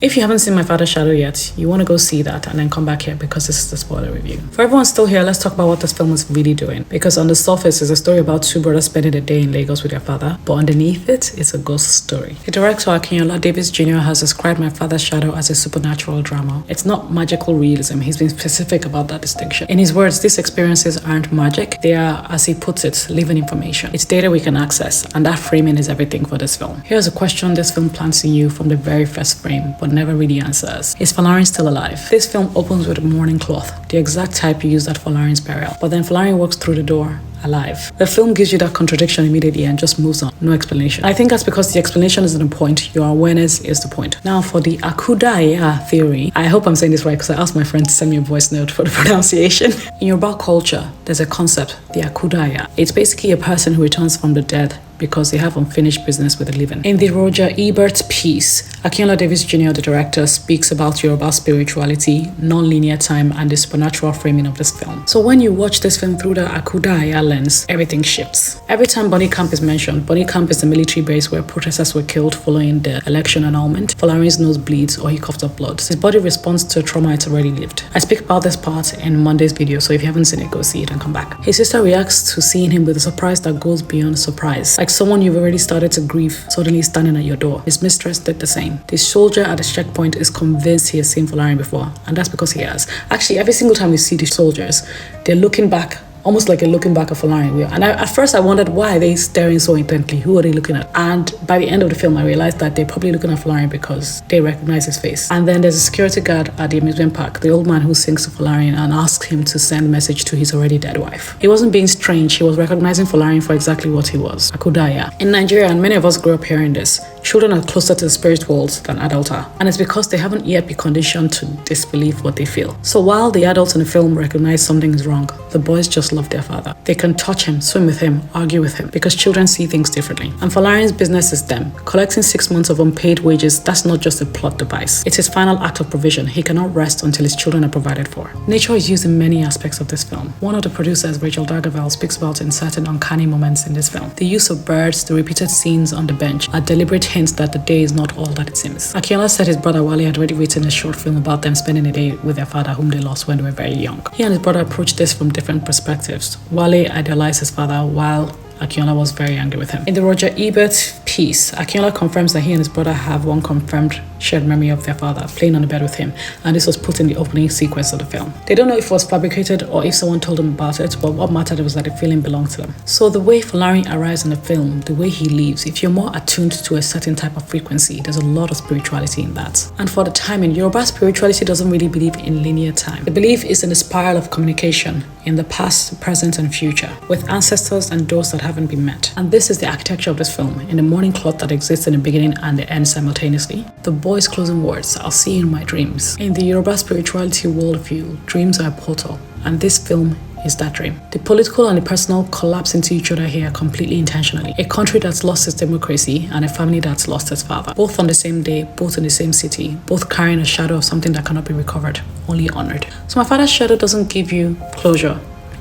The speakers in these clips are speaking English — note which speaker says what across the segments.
Speaker 1: If you haven't seen My Father's Shadow yet, you want to go see that and then come back here because this is the spoiler review. For everyone still here, let's talk about what this film is really doing. Because on the surface, it's a story about two brothers spending a day in Lagos with their father, but underneath it, it's a ghost story. The director, Akinola Davis Jr., has described My Father's Shadow as a supernatural drama. It's not magical realism. He's been specific about that distinction. In his words, these experiences aren't magic. They are, as he puts it, living information. It's data we can access, and that framing is everything for this film. Here's a question this film plants in you from the very first frame, but never really answers. Is Folarin still alive? This film opens with a mourning cloth, the exact type you used at Folarin's burial. But then Folarin walks through the door alive. The film gives you that contradiction immediately and just moves on. No explanation. I think that's because the explanation isn't the point. Your awareness is the point. Now for the Akudaya theory, I hope I'm saying this right because I asked my friend to send me a voice note for the pronunciation. In Yoruba culture, there's a concept, the Akudaya. It's basically a person who returns from the dead because they have unfinished business with the living. In the Roger Ebert piece, Akinola Davis Jr., the director, speaks about Yoruba spirituality, non-linear time, and the supernatural framing of this film. So when you watch this film through the Akudaya lens, everything shifts. Every time Bonny Camp is mentioned, Bonny Camp is the military base where protesters were killed following the election annulment. Folarin's nose bleeds or he coughs up blood. His body responds to a trauma it's already lived. I speak about this part in Monday's video, so if you haven't seen it, go see it and come back. His sister reacts to seeing him with a surprise that goes beyond surprise. Like someone you've already started to grieve suddenly standing at your door. His mistress did the same. The soldier at the checkpoint is convinced he has seen Folarin before, and that's because he has. Actually, every single time we see the soldiers, they're looking back, almost like a looking back at Folarin. And at first I wondered, why are they staring so intently? Who are they looking at? And by the end of the film, I realized that they're probably looking at Folarin because they recognize his face. And then there's a security guard at the amusement park, the old man who sings to Folarin and asks him to send a message to his already dead wife. He wasn't being strange. He was recognizing Folarin for exactly what he was, Akudaya. In Nigeria, and many of us grew up hearing this, children are closer to the spirit world than adults are. And it's because they haven't yet been conditioned to disbelieve what they feel. So while the adults in the film recognize something is wrong, the boys just love their father. They can touch him, swim with him, argue with him, because children see things differently. And Folarin's business is them. Collecting 6 months of unpaid wages, that's not just a plot device. It's his final act of provision. He cannot rest until his children are provided for. Nature is used in many aspects of this film. One of the producers, Rachel Dargavel, speaks about in certain uncanny moments in this film. The use of birds, the repeated scenes on the bench, are deliberate hints that the day is not all that it seems. Akinola said his brother Wale had already written a short film about them spending a day with their father whom they lost when they were very young. He and his brother approached this from different perspectives. Wale idolized his father while Akinola was very angry with him. In the Roger Ebert piece, Akinola confirms that he and his brother have one confirmed shared memory of their father playing on the bed with him, and this was put in the opening sequence of the film. They don't know if it was fabricated or if someone told them about it, but what mattered was that the feeling belonged to them. So the way Folarin arrives in the film, the way he leaves, if you're more attuned to a certain type of frequency, there's a lot of spirituality in that. And for the timing, Yoruba spirituality doesn't really believe in linear time. The belief is in a spiral of communication in the past, present, and future, with ancestors and those that haven't been met. And this is the architecture of this film, in the morning cloth that exists in the beginning and the end simultaneously. The boy's closing words, "I'll see you in my dreams." In the Yoruba spirituality worldview, dreams are a portal, and this film is that dream. The political and the personal collapse into each other here completely intentionally. A country that's lost its democracy and a family that's lost its father. Both on the same day, both in the same city, both carrying a shadow of something that cannot be recovered, only honored. So My Father's Shadow doesn't give you closure.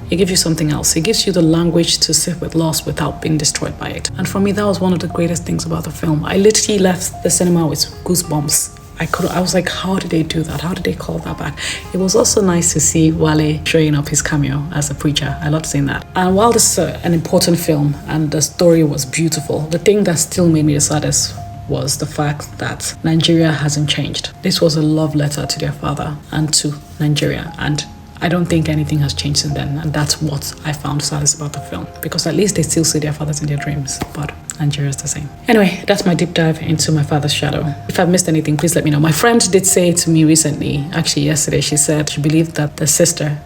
Speaker 1: It gives you something else. It gives you the language to sit with loss without being destroyed by it. And for me, that was one of the greatest things about the film. I literally left the cinema with goosebumps. I was like, how did they do that? How did they call that back? It was also nice to see Wale showing up his cameo as a preacher. I loved seeing that. And while this is an important film and the story was beautiful, the thing that still made me the saddest was the fact that Nigeria hasn't changed. This was a love letter to their father and to Nigeria, and I don't think anything has changed since then, and that's what I found saddest about the film, because at least they still see their fathers in their dreams, but Nigeria is the same. Anyway, that's my deep dive into My Father's Shadow. If I've missed anything, please let me know. My friend did say to me recently, actually yesterday, she said she believed that the sister,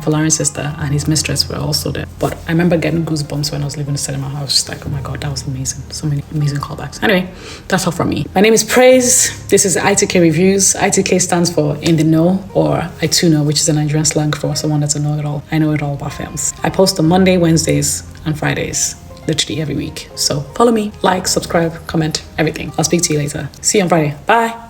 Speaker 1: Folarin's sister and his mistress were also there. But I remember getting goosebumps when I was leaving the cinema. I was just like, oh my god, that was amazing. So many amazing callbacks. Anyway, that's all from me. My name is Praise. This is ITK Reviews. ITK stands for In the Know, or I Too Know, which is a Nigerian slang for someone that's a know-it-all. I know it all about films. I post on Monday, Wednesdays, and Fridays, literally every week. So follow me, like, subscribe, comment, everything. I'll speak to you later. See you on Friday. Bye.